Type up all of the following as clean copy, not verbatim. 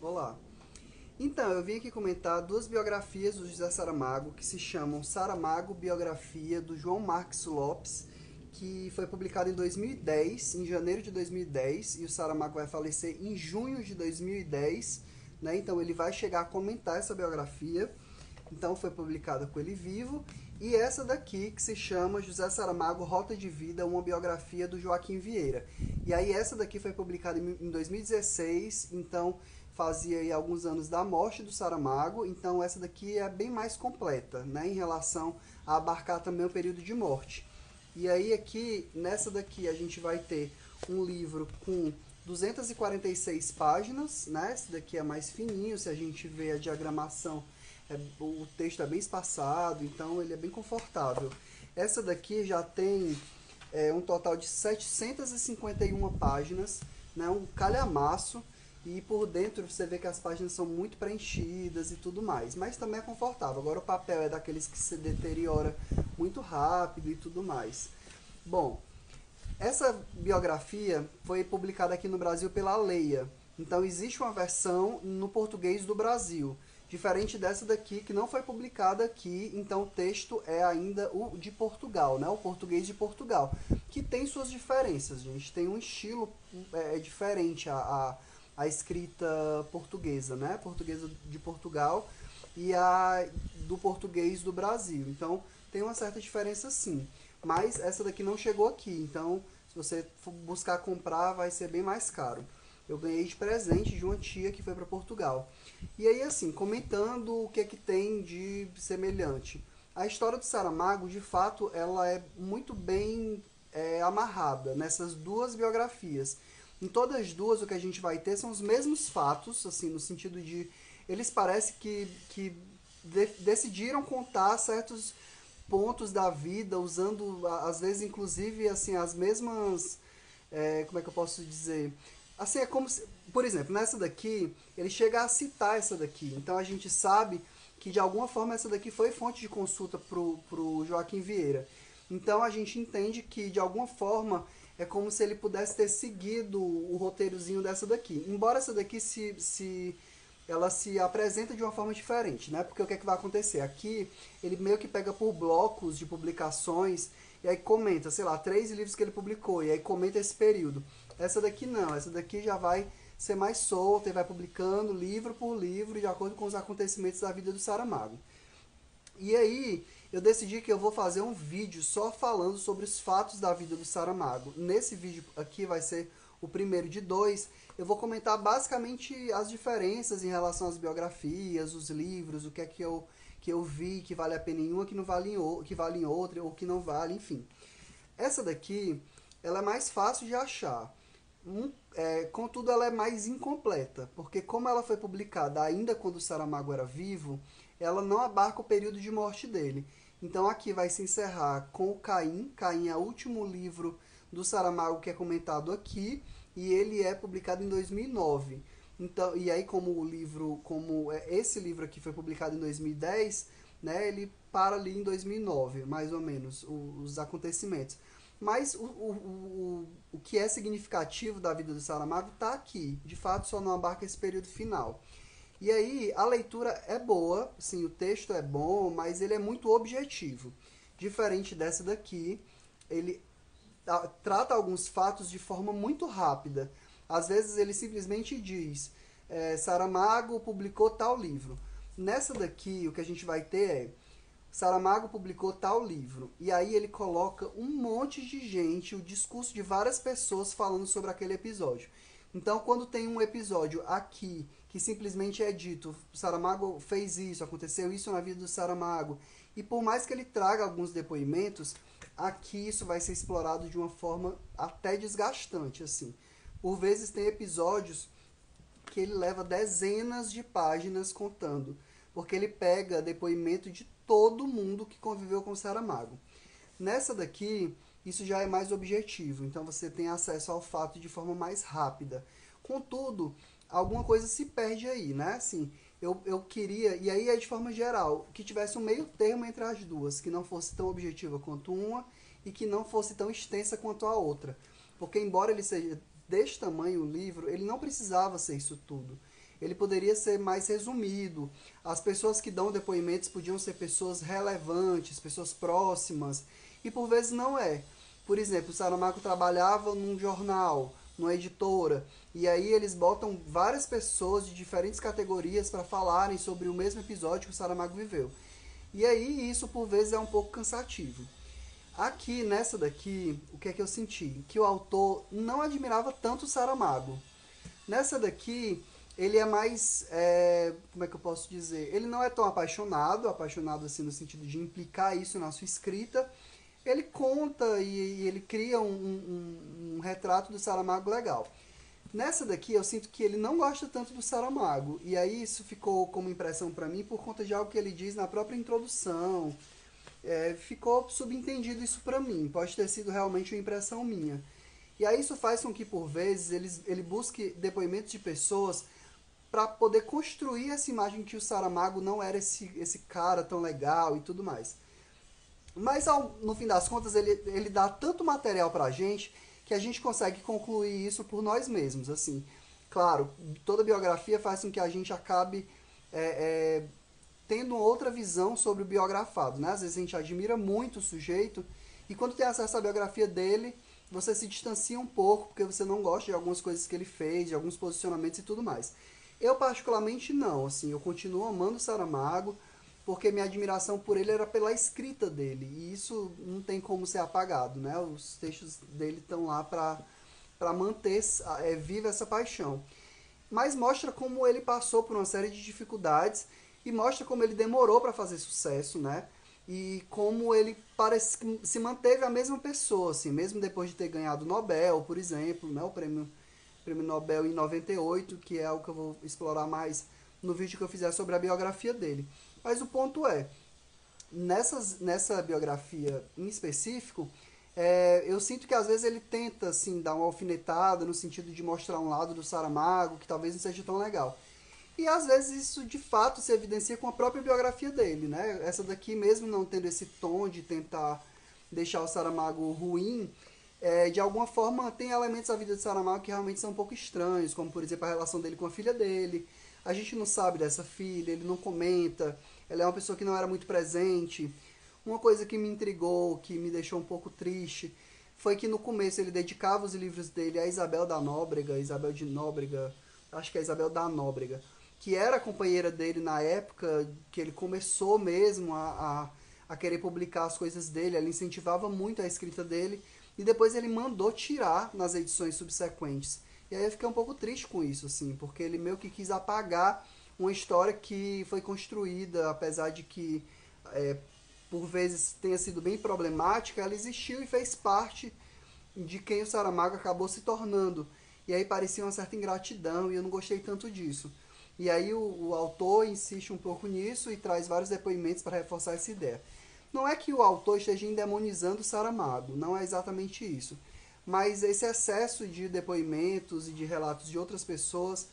Olá. Então, eu vim aqui comentar duas biografias do José Saramago que se chamam Saramago, biografia do João Marques Lopes, que foi publicado em 2010, em janeiro de 2010, e o Saramago vai falecer em junho de 2010, né? Então ele vai chegar a comentar essa biografia. Então foi publicada com ele vivo. E essa daqui, que se chama José Saramago, Rota de Vida, uma biografia do Joaquim Vieira. E aí essa daqui foi publicada em 2016, então fazia aí alguns anos da morte do Saramago, então essa daqui é bem mais completa, né, em relação a abarcar também o período de morte. E aí aqui, nessa daqui, a gente vai ter um livro com 246 páginas, né? Esse daqui é mais fininho, se a gente vê a diagramação, o texto é bem espaçado, então ele é bem confortável. Essa daqui já tem um total de 751 páginas, né? Um calhamaço, e por dentro você vê que as páginas são muito preenchidas e tudo mais, mas também é confortável. Agora o papel é daqueles que se deteriora muito rápido e tudo mais. Bom, essa biografia foi publicada aqui no Brasil pela Leia. Então existe uma versão no português do Brasil, diferente dessa daqui que não foi publicada aqui. Então o texto é ainda o de Portugal, né? O português de Portugal, que tem suas diferenças, gente. Tem um estilo diferente a escrita portuguesa, né? Portuguesa de Portugal e a do português do Brasil. Então tem uma certa diferença sim. Mas essa daqui não chegou aqui, então se você for buscar comprar vai ser bem mais caro. Eu ganhei de presente de uma tia que foi para Portugal. E aí assim, comentando o que é que tem de semelhante. A história do Saramago, de fato, ela é muito bem amarrada nessas duas biografias. Em todas as duas, o que a gente vai ter são os mesmos fatos, assim, no sentido de eles parecem que decidiram contar certos pontos da vida, usando, às vezes, inclusive, assim, as mesmas. Como é que eu posso dizer? Assim, é como se. Por exemplo, nessa daqui, ele chega a citar essa daqui. Então a gente sabe que, de alguma forma, essa daqui foi fonte de consulta pro Joaquim Vieira. Então a gente entende que, de alguma forma, é como se ele pudesse ter seguido o roteirozinho dessa daqui. Embora essa daqui ela se apresenta de uma forma diferente, né? Porque o que é que vai acontecer? Aqui ele meio que pega por blocos de publicações e aí comenta, sei lá, 3 livros que ele publicou e aí comenta esse período. Essa daqui não, essa daqui já vai ser mais solta e vai publicando livro por livro de acordo com os acontecimentos da vida do Saramago. E aí eu decidi que eu vou fazer um vídeo só falando sobre os fatos da vida do Saramago. Nesse vídeo aqui vai ser o primeiro de dois. Eu vou comentar basicamente as diferenças em relação às biografias, os livros, o que é que eu vi que vale a pena em uma, que não vale que vale em outra, ou que não vale, enfim. Essa daqui, ela é mais fácil de achar. Contudo, ela é mais incompleta, porque como ela foi publicada ainda quando o Saramago era vivo, ela não abarca o período de morte dele. Então aqui vai se encerrar com o Caim. Caim é o último livro do Saramago que é comentado aqui, e ele é publicado em 2009. Então, e aí como esse livro aqui foi publicado em 2010, né, ele para ali em 2009, mais ou menos, os acontecimentos. Mas o que é significativo da vida do Saramago está aqui. De fato, só não abarca esse período final. E aí, a leitura é boa, sim, o texto é bom, mas ele é muito objetivo. Diferente dessa daqui, ele trata alguns fatos de forma muito rápida. Às vezes ele simplesmente diz, Saramago publicou tal livro. Nessa daqui, o que a gente vai ter é, Saramago publicou tal livro. E aí ele coloca um monte de gente, o discurso de várias pessoas falando sobre aquele episódio. Então, quando tem um episódio aqui que simplesmente é dito, Saramago fez isso, aconteceu isso na vida do Saramago, e por mais que ele traga alguns depoimentos, aqui isso vai ser explorado de uma forma até desgastante, assim. Por vezes tem episódios que ele leva dezenas de páginas contando, porque ele pega depoimento de todo mundo que conviveu com o Saramago. Nessa daqui, isso já é mais objetivo, então você tem acesso ao fato de forma mais rápida. Contudo, alguma coisa se perde aí, né? Assim, eu queria, e aí é de forma geral, que tivesse um meio termo entre as duas, que não fosse tão objetiva quanto uma e que não fosse tão extensa quanto a outra. Porque embora ele seja deste tamanho o livro, ele não precisava ser isso tudo. ele poderia ser mais resumido. As pessoas que dão depoimentos podiam ser pessoas relevantes, pessoas próximas, e por vezes não é. Por exemplo, o Saramago trabalhava num jornal, numa editora, e aí eles botam várias pessoas de diferentes categorias para falarem sobre o mesmo episódio que o Saramago viveu. E aí isso por vezes é um pouco cansativo. Aqui, nessa daqui, o que é que eu senti? Que o autor não admirava tanto o Saramago. Nessa daqui, ele é mais, como é que eu posso dizer? Ele não é tão apaixonado assim no sentido de implicar isso na sua escrita. Ele conta e ele cria um retrato do Saramago legal. Nessa daqui, eu sinto que ele não gosta tanto do Saramago. E aí isso ficou como impressão para mim por conta de algo que ele diz na própria introdução. Ficou subentendido isso pra mim, pode ter sido realmente uma impressão minha. E aí isso faz com que, por vezes, ele busque depoimentos de pessoas para poder construir essa imagem que o Saramago não era esse cara tão legal e tudo mais. Mas, no fim das contas, ele dá tanto material pra gente que a gente consegue concluir isso por nós mesmos. Assim, claro, toda biografia faz com que a gente acabe tendo outra visão sobre o biografado, né? Às vezes a gente admira muito o sujeito e quando tem acesso à biografia dele, você se distancia um pouco porque você não gosta de algumas coisas que ele fez, de alguns posicionamentos e tudo mais. Eu particularmente não, assim, eu continuo amando o Saramago porque minha admiração por ele era pela escrita dele e isso não tem como ser apagado, né? Os textos dele estão lá para manter viva essa paixão. Mas mostra como ele passou por uma série de dificuldades e mostra como ele demorou para fazer sucesso, né? E como ele parece que se manteve a mesma pessoa, assim, mesmo depois de ter ganhado o Nobel, por exemplo, né? O prêmio Nobel em 98, que é algo que eu vou explorar mais no vídeo que eu fizer sobre a biografia dele. Mas o ponto é, nessa biografia em específico, eu sinto que às vezes ele tenta assim, dar uma alfinetada no sentido de mostrar um lado do Saramago que talvez não seja tão legal. E às vezes isso de fato se evidencia com a própria biografia dele, né? Essa daqui, mesmo não tendo esse tom de tentar deixar o Saramago ruim, de alguma forma tem elementos da vida de Saramago que realmente são um pouco estranhos, como por exemplo a relação dele com a filha dele. A gente não sabe dessa filha, ele não comenta, ela é uma pessoa que não era muito presente. Uma coisa que me intrigou, que me deixou um pouco triste, foi que no começo ele dedicava os livros dele a Isabel da Nóbrega, Isabel de Nóbrega, acho que é Isabel da Nóbrega, que era a companheira dele na época que ele começou mesmo a querer publicar as coisas dele, ela incentivava muito a escrita dele, e depois ele mandou tirar nas edições subsequentes. E aí eu fiquei um pouco triste com isso, assim, porque ele meio que quis apagar uma história que foi construída, apesar de que por vezes tenha sido bem problemática, ela existiu e fez parte de quem o Saramago acabou se tornando. E aí parecia uma certa ingratidão e eu não gostei tanto disso. E aí o autor insiste um pouco nisso e traz vários depoimentos para reforçar essa ideia. Não é que o autor esteja endemonizando o Saramago, não é exatamente isso. Mas esse excesso de depoimentos e de relatos de outras pessoas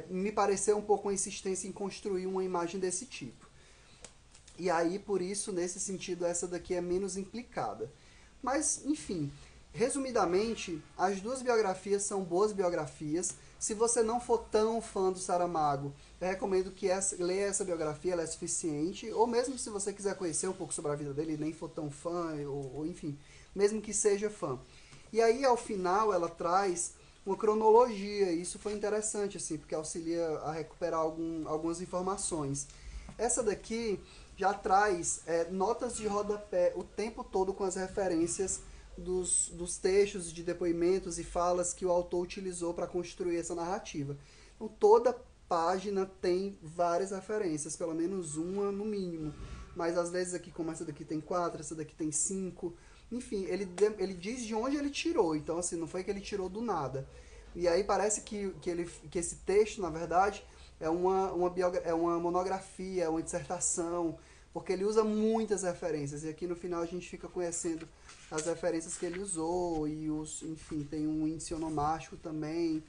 me pareceu um pouco uma insistência em construir uma imagem desse tipo. E aí, por isso, nesse sentido, essa daqui é menos implicada. Mas, enfim, resumidamente, as duas biografias são boas biografias. Se você não for tão fã do Saramago, eu recomendo que leia essa biografia, ela é suficiente. Ou mesmo se você quiser conhecer um pouco sobre a vida dele e nem for tão fã, ou enfim, mesmo que seja fã. E aí, ao final, ela traz uma cronologia. E isso foi interessante, assim, porque auxilia a recuperar algumas informações. Essa daqui já traz notas de rodapé o tempo todo com as referências dos textos de depoimentos e falas que o autor utilizou para construir essa narrativa. Então toda página tem várias referências, pelo menos uma no mínimo. Mas às vezes aqui, como essa daqui tem 4, essa daqui tem 5. Enfim, ele diz de onde ele tirou. Então assim, não foi que ele tirou do nada. E aí parece que esse texto, na verdade, é uma monografia, é uma dissertação, porque ele usa muitas referências. E aqui no final a gente fica conhecendo as referências que ele usou, e enfim, tem um índice onomástico também.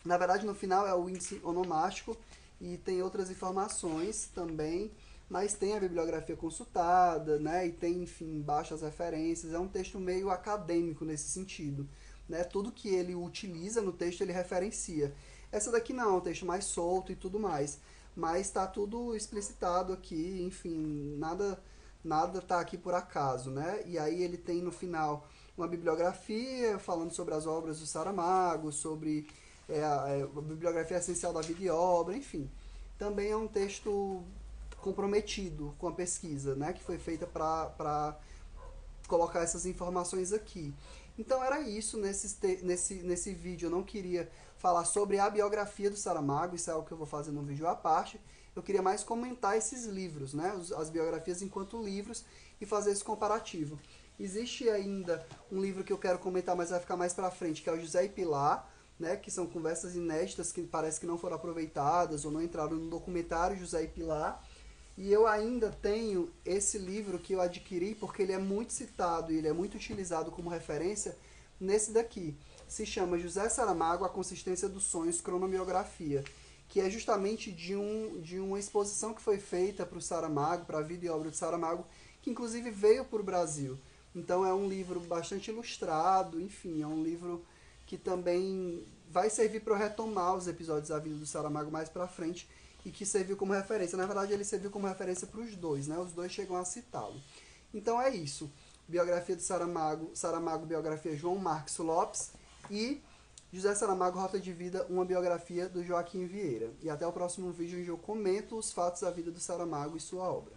Na verdade, no final é o índice onomástico e tem outras informações também, mas tem a bibliografia consultada, né? E tem, enfim, embaixo as referências. É um texto meio acadêmico nesse sentido, né? Tudo que ele utiliza no texto ele referencia. Essa daqui não, é um texto mais solto e tudo mais. Mas está tudo explicitado aqui, enfim, nada tá aqui por acaso, né? E aí ele tem no final uma bibliografia falando sobre as obras do Saramago, sobre a bibliografia essencial da vida e obra, enfim. Também é um texto comprometido com a pesquisa, né? Que foi feita para colocar essas informações aqui. Então era isso nesse vídeo. Eu não queria falar sobre a biografia do Saramago, isso é algo que eu vou fazer num vídeo à parte. Eu queria mais comentar esses livros, né? As biografias enquanto livros e fazer esse comparativo. Existe ainda um livro que eu quero comentar, mas vai ficar mais pra frente, que é o José e Pilar, né? Que são conversas inéditas que parece que não foram aproveitadas ou não entraram no documentário José e Pilar. E eu ainda tenho esse livro que eu adquiri porque ele é muito citado e ele é muito utilizado como referência nesse daqui. Se chama José Saramago, A Consistência dos Sonhos, Cronobiografia, que é justamente de uma exposição que foi feita para o Saramago, para a vida e obra de Saramago, que inclusive veio para o Brasil. Então é um livro bastante ilustrado, enfim, é um livro que também vai servir para eu retomar os episódios da vida do Saramago mais para frente e que serviu como referência. Na verdade, ele serviu como referência para os dois, né? Os dois chegam a citá-lo. Então é isso. Biografia de Saramago, Saramago, biografia João Marcos Lopes e José Saramago, Rota de Vida, uma biografia do Joaquim Vieira. E até o próximo vídeo onde eu comento os fatos da vida do Saramago e sua obra.